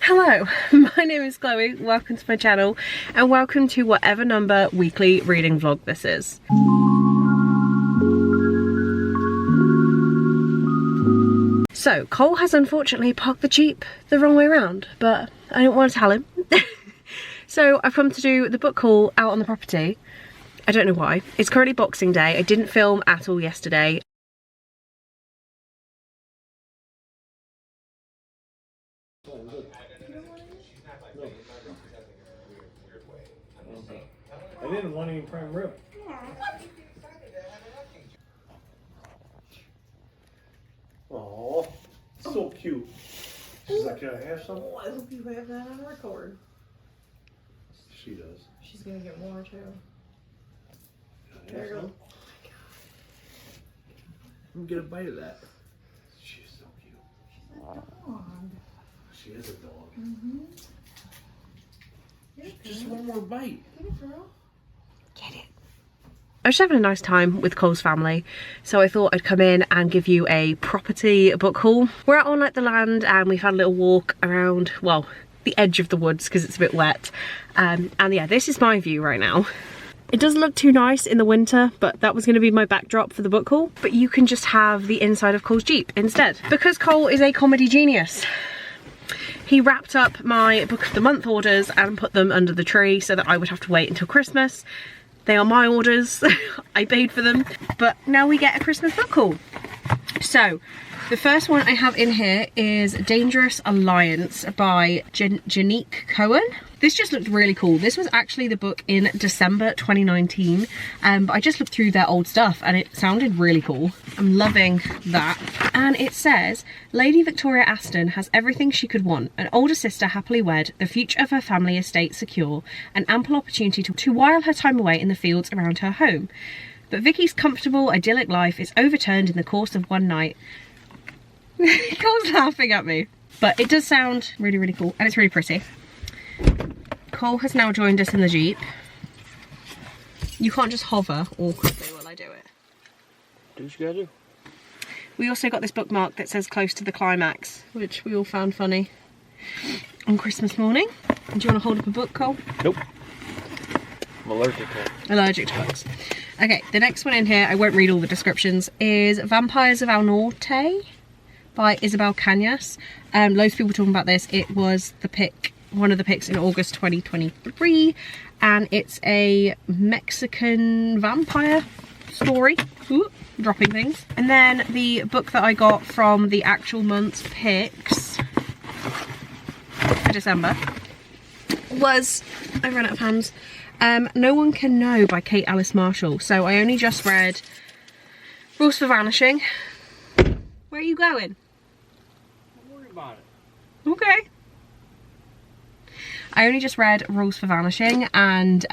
Hello, my name is Chloe, welcome to my channel and welcome to whatever number weekly reading vlog this is. So, Cole has unfortunately parked the Jeep the wrong way around, but I don't want to tell him. So I've come to do the book haul out on the property. I don't know why. It's currently Boxing Day. I didn't film at all yesterday. I didn't want any prime rib. Oh, so cute. She's like, can I have some? Oh, I hope you have that on record. She does. She's gonna get more too. There you go. Oh my God. Let me get a bite of that. She's so cute. She's a dog. She is a dog. Mm-hmm. Just one more bite. Get it, girl. Get it. I was just having a nice time with Cole's family, so I thought I'd come in and give you a property book haul. We're out on like the land and we've had a little walk around, well, the edge of the woods because it's a bit wet. And yeah, this is my view right now. It doesn't look too nice in the winter, but that was going to be my backdrop for the book haul. But you can just have the inside of Cole's Jeep instead. Because Cole is a comedy genius, he wrapped up my book of the month orders and put them under the tree so that I would have to wait until Christmas. They are my orders, I paid for them, but now we get a Christmas book haul. So, the first one I have in here is Dangerous Alliance by Janique Cohen. This just looked really cool. This was actually the book in December 2019, but I just looked through their old stuff and it sounded really cool. I'm loving that. And it says, Lady Victoria Aston has everything she could want, an older sister happily wed, the future of her family estate secure, and ample opportunity to while her time away in the fields around her home. But Vicky's comfortable, idyllic life is overturned in the course of one night. Cole's laughing at me. But it does sound really, really cool, and it's really pretty. Cole has now joined us in the Jeep. You can't just hover awkwardly while I do it. Do what you gotta do. We also got this bookmark that says close to the climax, which we all found funny on Christmas morning. Do you want to hold up a book, Cole? Nope. I'm allergic to it. Allergic to books. Okay, the next one in here, I won't read all the descriptions, is Vampires of Al Norte by Isabel Cañas. Loads of people talking about this. It was the pick, one of the picks in August 2023, and it's a Mexican vampire story. Ooh, dropping things. And then the book that I got from the actual month's picks for December was, I ran out of hands, No One Can Know by Kate Alice Marshall. So I only just read Rules for Vanishing. Where are you going? Don't worry about it. Okay. I only just read Rules for Vanishing and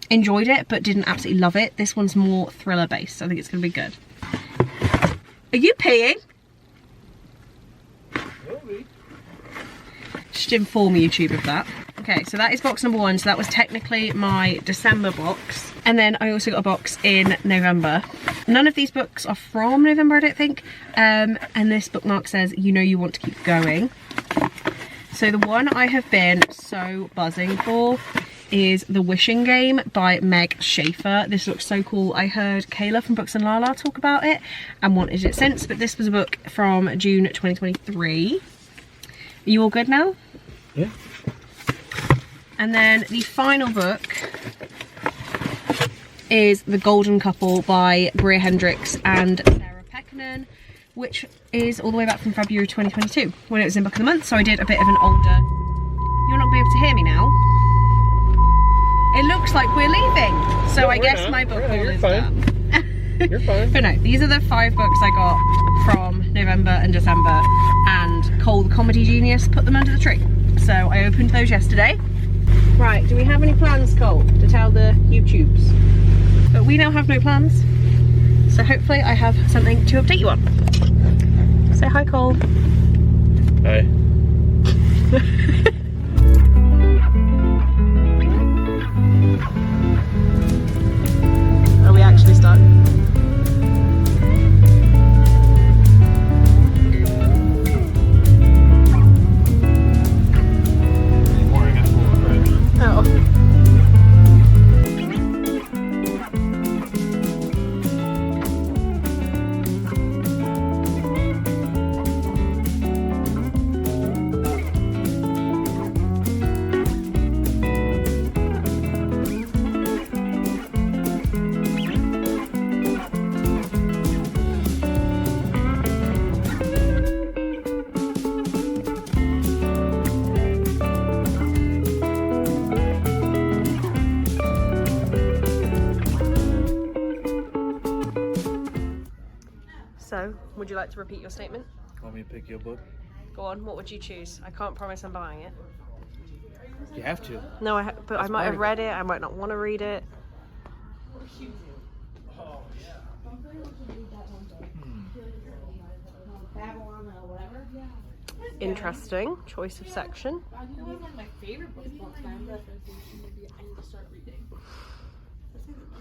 enjoyed it, but didn't absolutely love it. This one's more thriller based, so I think it's going to be good. Are you peeing? Will be. Just inform YouTube of that. Okay, so that is box number one. So that was technically my December box. And then I also got a box in November. None of these books are from November, I don't think. And this bookmark says, you know you want to keep going. So the one I have been so buzzing for is The Wishing Game by Meg Schaefer. This looks so cool. I heard Kayla from Books and Lala talk about it and wanted it since, but this was a book from June 2023. Are you all good now? Yeah. And then the final book is The Golden Couple by Bria Hendricks and Sarah Pekkanen, which is all the way back from February 2022 when it was in Book of the Month. So I did a bit of an older... You're not going to be able to hear me now. It looks like we're leaving. So No, I guess not. my book haul You're is fine. done. You're fine. But no, these are the 5 books I got from November and December, and Cole the comedy genius put them under the tree. So I opened those yesterday. Right, do we have any plans, Cole, to tell the YouTubes? But we now have no plans, so hopefully I have something to update you on. Say hi, Cole. Hi. Are we actually stuck? Would you like to repeat your statement? Want me to pick your book? Go on, what would you choose? I can't promise I'm buying it. You have to. No, but I might have part read it, I might not want to read it. Interesting choice of section. One of my favorite books all time. Recommendation would be I need to start reading.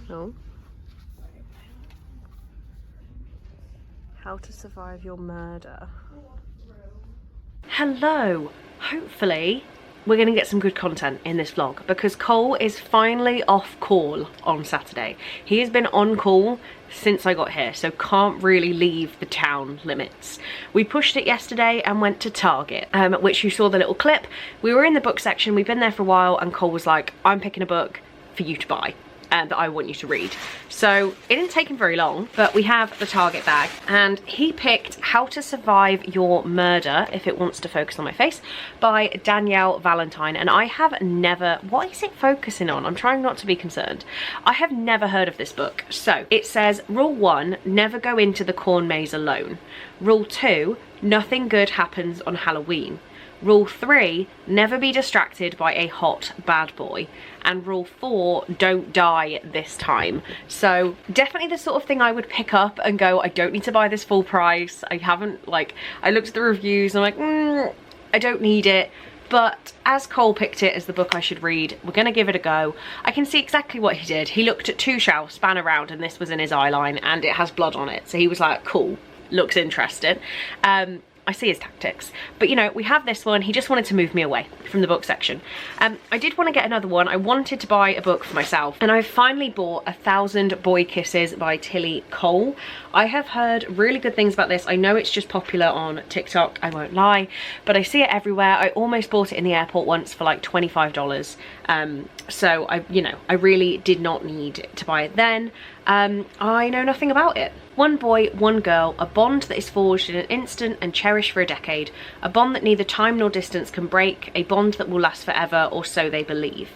No. How to survive your murder. Hello. Hopefully we're going to get some good content in this vlog because Cole is finally off call on Saturday. He has been on call since I got here, so can't really leave the town limits. We pushed it yesterday and went to Target, which you saw the little clip. We were in the book section, we've been there for a while, and Cole was like, I'm picking a book for you to buy that I want you to read. So it didn't take him very long, but we have the Target bag, and he picked How to Survive Your Murder, if it wants to focus on my face, by Danielle Valentine. And I have never, what is it focusing on? I'm trying not to be concerned. I have never heard of this book. So it says, Rule 1, never go into the corn maze alone. Rule 2, nothing good happens on Halloween. Rule 3, never be distracted by a hot bad boy. And rule 4, don't die this time. So definitely the sort of thing I would pick up and go, I don't need to buy this full price. I haven't, like, I looked at the reviews and I'm like, I don't need it. But as Cole picked it as the book I should read, we're going to give it a go. I can see exactly what he did. He looked at 2 shelves, span around, and this was in his eye line and it has blood on it. So he was like, cool, looks interesting. I see his tactics, but you know, we have this one. He just wanted to move me away from the book section. I did want to get another one. I wanted to buy a book for myself, and I finally bought 1,000 Boy Kisses by Tilly Cole. I have heard really good things about this. I know it's just popular on TikTok, I won't lie, but I see it everywhere. I almost bought it in the airport once for like $25. So I really did not need to buy it then. I know nothing about it. One boy, one girl, a bond that is forged in an instant and cherished for a decade. A bond that neither time nor distance can break. A bond that will last forever, or so they believe.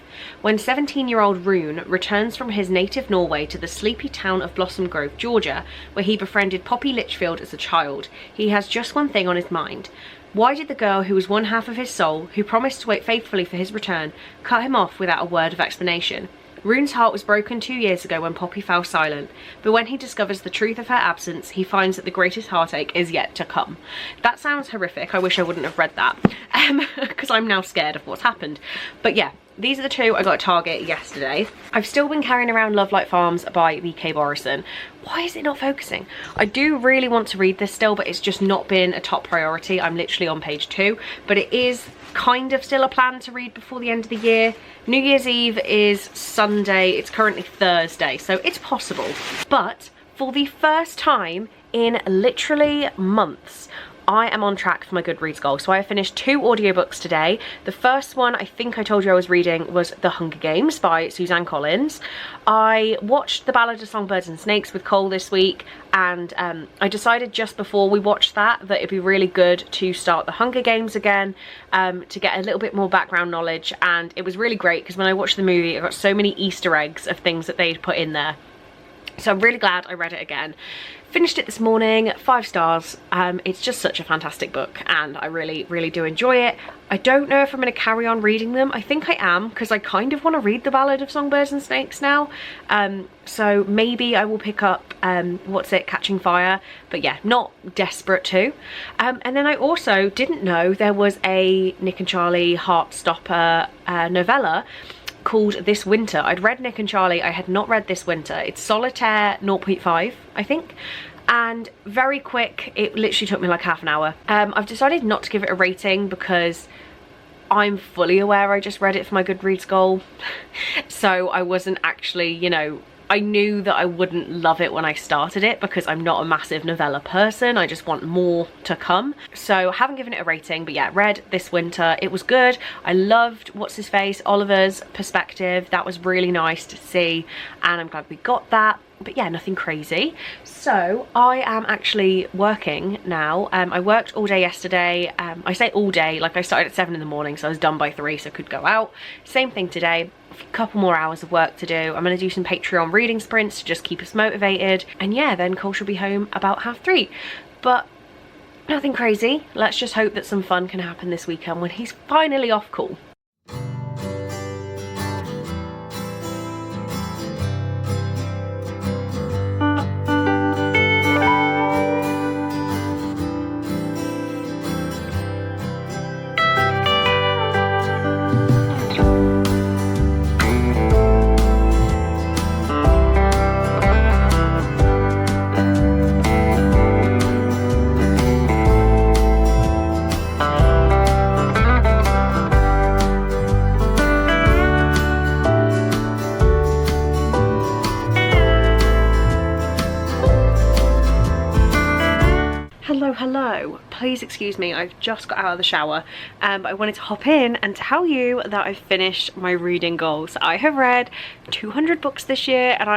When 17-year-old Rune returns from his native Norway to the sleepy town of Blossom Grove, Georgia, where he befriended Poppy Litchfield as a child, he has just one thing on his mind. Why did the girl who was one half of his soul, who promised to wait faithfully for his return, cut him off without a word of explanation? Rune's heart was broken 2 years ago when Poppy fell silent, but when he discovers the truth of her absence, he finds that the greatest heartache is yet to come. That sounds horrific. I wish I wouldn't have read that, because I'm now scared of what's happened. But yeah, these are the 2 I got at Target yesterday. I've still been carrying around Love Like Farms by B.K. Borison. Why is it not focusing? I do really want to read this still, but it's just not been a top priority. I'm literally on page 2, but it is kind of still a plan to read before the end of the year. New Year's Eve is Sunday. It's currently Thursday, so it's possible. But for the first time in literally months, I am on track for my Goodreads goal. So I finished 2 audiobooks today. The first one, I think I told you I was reading, was The Hunger Games by Suzanne Collins. I watched The Ballad of Songbirds and Snakes with Cole this week, and I decided just before we watched that it'd be really good to start The Hunger Games again, to get a little bit more background knowledge. And it was really great because when I watched the movie, I got so many Easter eggs of things that they'd put in there. So I'm really glad I read it again. Finished it this morning, 5 stars. It's just such a fantastic book and I really, really do enjoy it. I don't know if I'm going to carry on reading them. I think I am, because I kind of want to read The Ballad of Songbirds and Snakes now. So maybe I will pick up, Catching Fire. But yeah, not desperate to. And then I also didn't know there was a Nick and Charlie Heartstopper novella called This Winter. I'd read Nick and Charlie, I had not read This Winter. It's Solitaire 0.5, I think, and very quick. It literally took me like half an hour. I've decided not to give it a rating because I'm fully aware I just read it for my Goodreads goal. So I wasn't actually, you know, I knew that I wouldn't love it when I started it because I'm not a massive novella person. I just want more to come. So I haven't given it a rating, but yeah, read This Winter. It was good. I loved, Oliver's perspective. That was really nice to see, and I'm glad we got that. But yeah, nothing crazy. So I am actually working now. I worked all day yesterday. I say all day, like I started at 7 in the morning, so I was done by 3, so I could go out. Same thing today. A couple more hours of work to do. I'm going to do some Patreon reading sprints to just keep us motivated. And yeah, then Cole should be home about 3:30. but nothing crazy. Let's just hope that some fun can happen this weekend when he's finally off call. Hello, please excuse me, I've just got out of the shower, but I wanted to hop in and tell you that I've finished my reading goals. I have read 200 books this year, and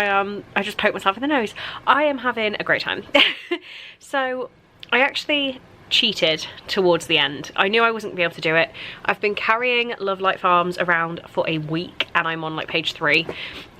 I just poked myself in the nose. I am having a great time. So I actually cheated towards the end. I knew I wasn't gonna be able to do it. I've been carrying Love Light Farms around for a week and I'm on like page 3.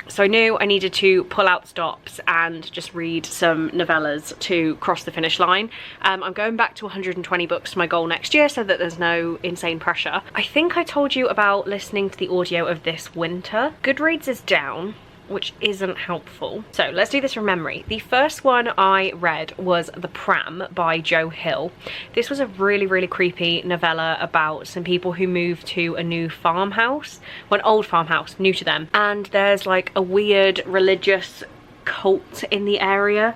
So I knew I needed to pull out stops and just read some novellas to cross the finish line. I'm going back to 120 books to my goal next year so that there's no insane pressure. I think I told you about listening to the audio of this winter. Goodreads is down, which isn't helpful. So let's do this from memory. The first one I read was The Pram by Joe Hill. This was a really creepy novella about some people who moved to a new farmhouse, well, an old farmhouse, new to them. And there's like a weird religious cult in the area,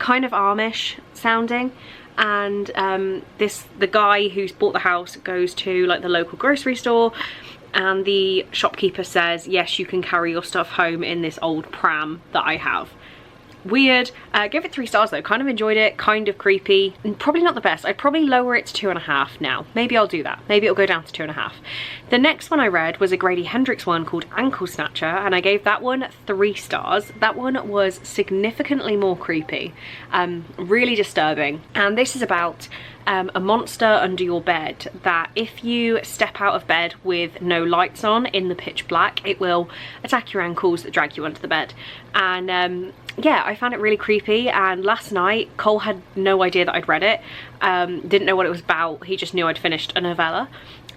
kind of Amish sounding. And the guy who's bought the house goes to like the local grocery store, and the shopkeeper says, yes, you can carry your stuff home in this old pram that I have. Weird. Give it 3 stars though. Kind of enjoyed it. Kind of creepy. And probably not the best. I'd probably lower it to 2.5 now. Maybe I'll do that. Maybe it'll go down to 2.5. The next one I read was a Grady Hendrix one called Ankle Snatcher, and I gave that one 3 stars. That one was significantly more creepy. Really disturbing. And this is about a monster under your bed that if you step out of bed with no lights on in the pitch black, it will attack your ankles, drag you under the bed. And yeah, I found it really creepy. And last night Cole had no idea that I'd read it, didn't know what it was about. He just knew I'd finished a novella,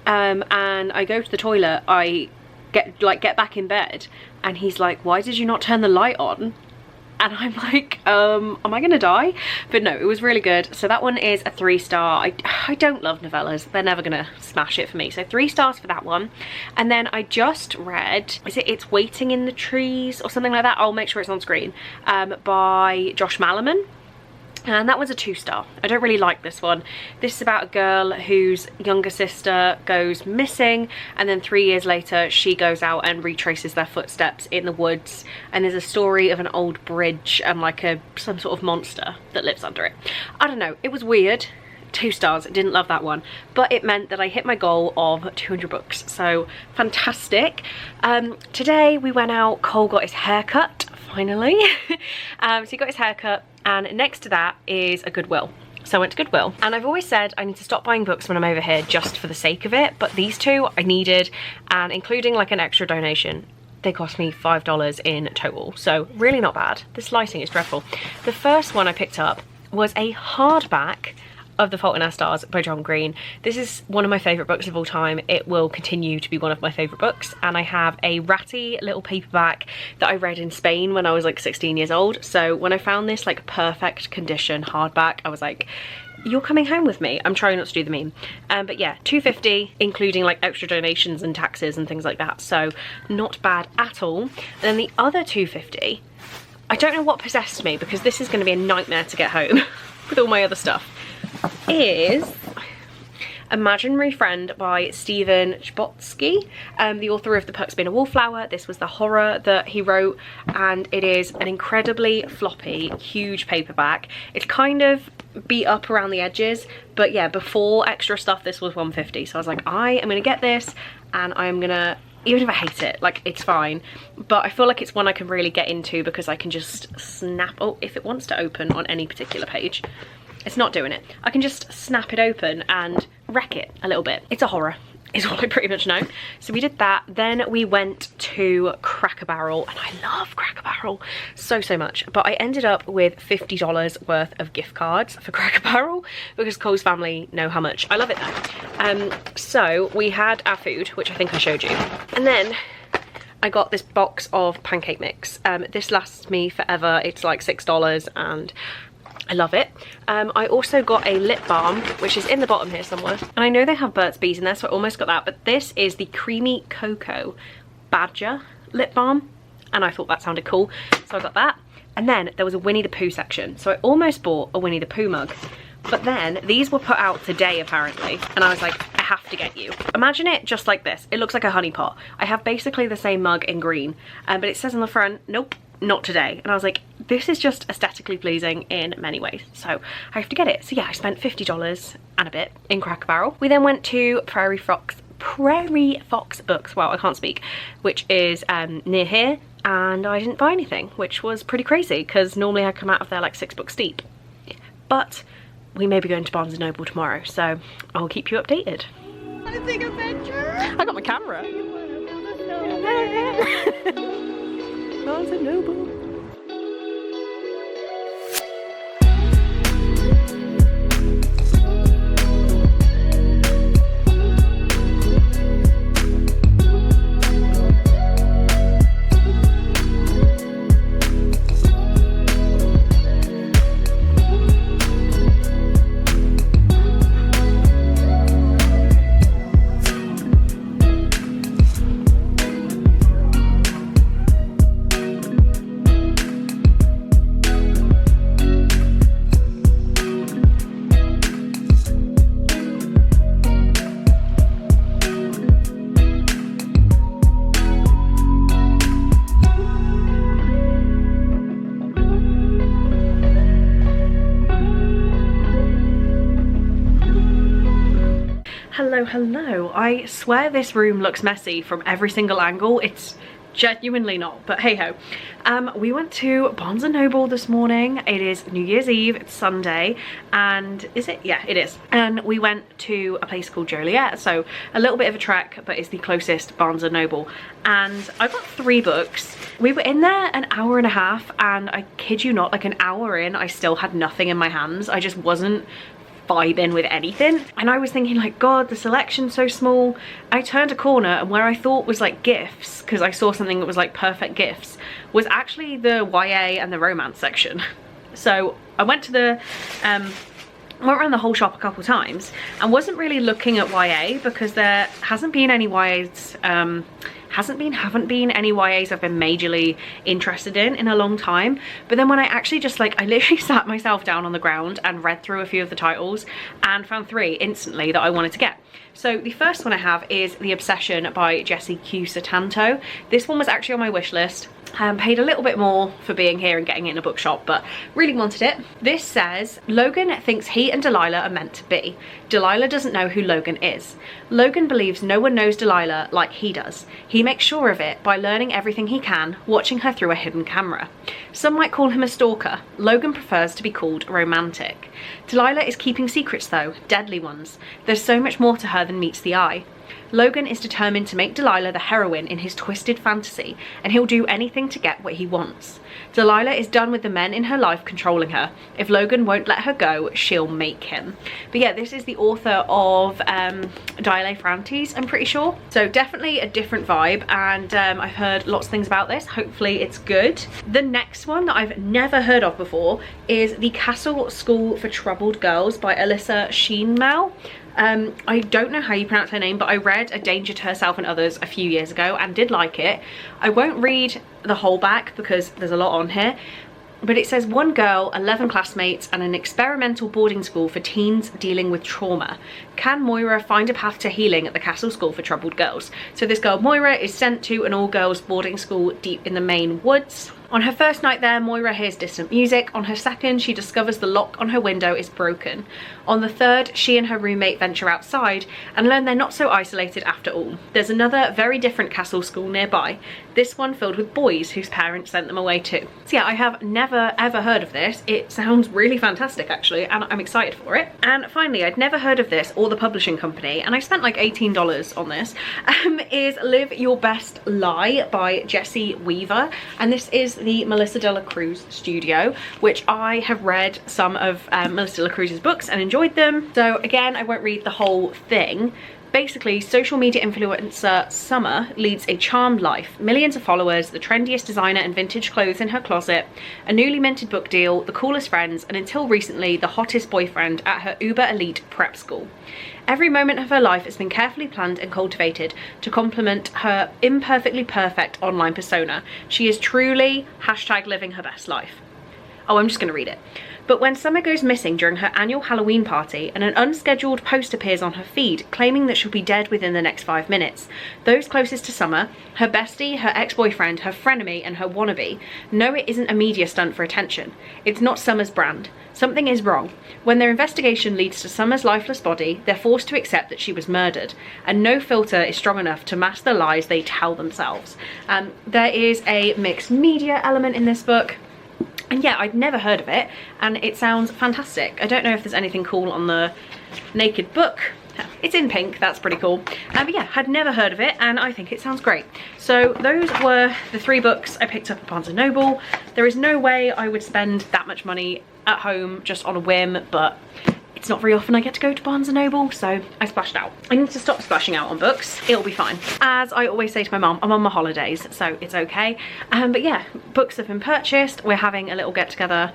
and I go to the toilet, I get back in bed, and he's like, why did you not turn the light on? And I'm like, am I gonna die? But no, it was really good. So that one is a 3 star. I don't love novellas. They're never gonna smash it for me. So 3 stars for that one. And then I just read, It's Waiting in the Trees or something like that? I'll make sure it's on screen, by Josh Malerman. And that was a 2 star. I don't really like this one. This is about a girl whose younger sister goes missing, and then 3 years later she goes out and retraces their footsteps in the woods, and there's a story of an old bridge and like some sort of monster that lives under it. I don't know, it was weird. 2 stars. Didn't love that one, but it meant that I hit my goal of 200 books, so fantastic. Today we went out. Cole got his hair cut finally. So he got his hair cut, and next to that is a Goodwill. So I went to Goodwill, and I've always said I need to stop buying books when I'm over here just for the sake of it, but these 2 I needed, and including like an extra donation, they cost me $5 in total, so really not bad. This lighting is dreadful. The first one I picked up was a hardback of The Fault in Our Stars by John Green. This is one of my favourite books of all time. It will continue to be one of my favourite books, and I have a ratty little paperback that I read in Spain when I was like 16 years old. So when I found this like perfect condition hardback, I was like, you're coming home with me. I'm trying not to do the meme. But yeah, $2.50, including like extra donations and taxes and things like that, so not bad at all. And then the other $2.50, I don't know what possessed me, because this is going to be a nightmare to get home with all my other stuff, is Imaginary Friend by Stephen Chbosky, the author of The Perks of Being a Wallflower. This was the horror that he wrote, and it is an incredibly floppy, huge paperback. It's kind of beat up around the edges, but yeah, before extra stuff this was $1.50. So I was like, I am gonna get this, and I'm gonna, even if I hate it, like, it's fine, but I feel like it's one I can really get into because I can just snap, oh, if it wants to open on any particular page. It's not doing it. I can just snap it open and wreck it a little bit. It's a horror. is all I pretty much know. So we did that. Then we went to Cracker Barrel, and I love Cracker Barrel so much, but I ended up with $50 worth of gift cards for Cracker Barrel because Cole's family know how much I love it there. So we had our food, which I think I showed you, and then I got this box of pancake mix. This lasts me forever. It's like $6 and I love it. I also got a lip balm, which is in the bottom here somewhere. And I know they have Burt's Bees in there, so I almost got that. But this is the Creamy Cocoa Badger lip balm. And I thought that sounded cool, so I got that. And then there was a Winnie the Pooh section. So I almost bought a Winnie the Pooh mug. But then these were put out today apparently. And I was like, I have to get you. Imagine it just like this. It looks like a honey pot. I have basically the same mug in green. But it says on the front, nope, not today. And I was like, this is just aesthetically pleasing in many ways, so I have to get it. So yeah, I spent $50 and a bit in Cracker Barrel. We then went to Prairie Fox Books, wow, I can't speak, which is near here, and I didn't buy anything, which was pretty crazy because normally I come out of there like 6 books deep. But we may be going to Barnes & Noble tomorrow, so I'll keep you updated. Wanna take a picture? I got my camera. Barnes & Noble. Hello. I swear this room looks messy from every single angle. It's genuinely not, but hey ho. We went to Barnes & Noble this morning. It is New Year's Eve, it's Sunday, and is it? Yeah, it is. And we went to a place called Joliet, so a little bit of a trek, but it's the closest Barnes & Noble. And I got 3 books. We were in there an hour and a half, and I kid you not, like an hour in, I still had nothing in my hands. I just wasn't vibing with anything, and I was thinking like, god, the selection's so small. I turned a corner and where I thought was like gifts, because I saw something that was like perfect gifts, was actually the YA and the romance section. So I went to the went around the whole shop a couple times and wasn't really looking at YA because there hasn't been any YAs haven't been any YAs I've been majorly interested in a long time. But then when I actually just like, I literally sat myself down on the ground and read through a few of the titles and found 3 instantly that I wanted to get. So the first one I have is The Obsession by Jessie Q. Satanto. This one was actually on my wish list. Paid a little bit more for being here and getting it in a bookshop, but really wanted it. This says, Logan thinks he and Delilah are meant to be. Delilah doesn't know who Logan is. Logan believes no one knows Delilah like he does. He makes sure of it by learning everything he can, watching her through a hidden camera. Some might call him a stalker. Logan prefers to be called romantic. Delilah is keeping secrets though, deadly ones. There's so much more to her than meets the eye. Logan is determined to make Delilah the heroine in his twisted fantasy, and he'll do anything to get what he wants. Delilah is done with the men in her life controlling her. If Logan won't let her go, she'll make him. But yeah, this is the author of Diale Frantes, I'm pretty sure. So definitely a different vibe, and I've heard lots of things about this. Hopefully it's good. The next one that I've never heard of before is The Castle School for Troubled Girls by Alyssa Sheenmel. I don't know how you pronounce her name, but I read A Danger to Herself and Others a few years ago and did like it. I won't read the whole back because there's a lot on here, but it says 1 girl, 11 classmates, and an experimental boarding school for teens dealing with trauma. Can Moira find a path to healing at the Castle School for Troubled Girls? So this girl Moira is sent to an all-girls boarding school deep in the Maine woods. On her first night there, Moira hears distant music. On her second, she discovers the lock on her window is broken. On the third, she and her roommate venture outside and learn they're not so isolated after all. There's another very different castle school nearby, this one filled with boys whose parents sent them away too. So yeah, I have never ever heard of this. It sounds really fantastic actually, and I'm excited for it. And finally, I'd never heard of this or the publishing company, and I spent like $18 on this, is Live Your Best Lie by Jessie Weaver. And this is the Melissa de la Cruz studio, which I have read some of Melissa de la Cruz's books and enjoyed them. So again, I won't read the whole thing. Basically, social media influencer Summer leads a charmed life. Millions of followers, the trendiest designer and vintage clothes in her closet, a newly minted book deal, the coolest friends, and until recently, the hottest boyfriend at her uber elite prep school. Every moment of her life has been carefully planned and cultivated to complement her imperfectly perfect online persona. She is truly #living her best life. Oh, I'm just gonna read it. But when Summer goes missing during her annual Halloween party and an unscheduled post appears on her feed claiming that she'll be dead within the next 5 minutes, those closest to Summer, her bestie, her ex-boyfriend, her frenemy, and her wannabe, know it isn't a media stunt for attention. It's not Summer's brand. Something is wrong. When their investigation leads to Summer's lifeless body, they're forced to accept that she was murdered, and no filter is strong enough to mask the lies they tell themselves. There is a mixed media element in this book. And yeah, I'd never heard of it, and it sounds fantastic. I don't know if there's anything cool on the naked book. It's in pink, that's pretty cool. But yeah, had never heard of it, and I think it sounds great. So those were the 3 books I picked up at Barnes & Noble. There is no way I would spend that much money at home just on a whim, but it's not very often I get to go to Barnes & Noble, so I splashed out. I need to stop splashing out on books. It'll be fine. As I always say to my mum, I'm on my holidays, so it's okay. But yeah, books have been purchased. We're having a little get-together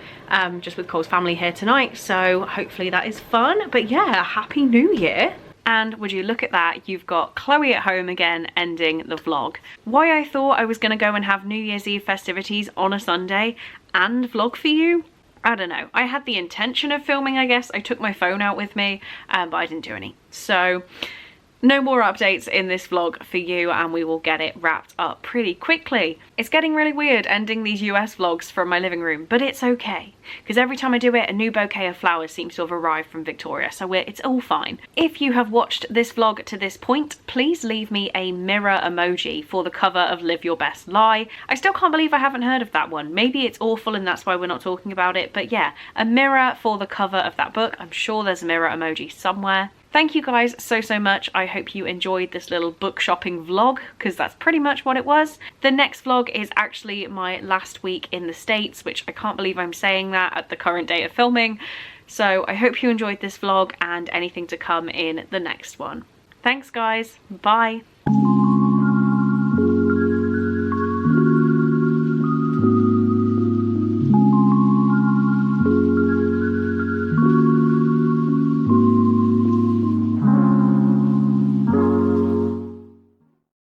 just with Cole's family here tonight, so hopefully that is fun. But yeah, Happy New Year. And would you look at that, you've got Chloe at home again ending the vlog. Why I thought I was gonna go and have New Year's Eve festivities on a Sunday and vlog for you? I don't know. I had the intention of filming, I guess. I took my phone out with me, but I didn't do any. So no more updates in this vlog for you, and we will get it wrapped up pretty quickly. It's getting really weird ending these US vlogs from my living room, but it's okay. Because every time I do it, a new bouquet of flowers seems to have arrived from Victoria, so it's all fine. If you have watched this vlog to this point, please leave me a mirror emoji for the cover of Live Your Best Lie. I still can't believe I haven't heard of that one. Maybe it's awful and that's why we're not talking about it, but yeah, a mirror for the cover of that book. I'm sure there's a mirror emoji somewhere. Thank you guys so much. I hope you enjoyed this little book shopping vlog, because that's pretty much what it was. The next vlog is actually my last week in the States, which I can't believe I'm saying that at the current date of filming. So I hope you enjoyed this vlog and anything to come in the next one. Thanks guys, bye.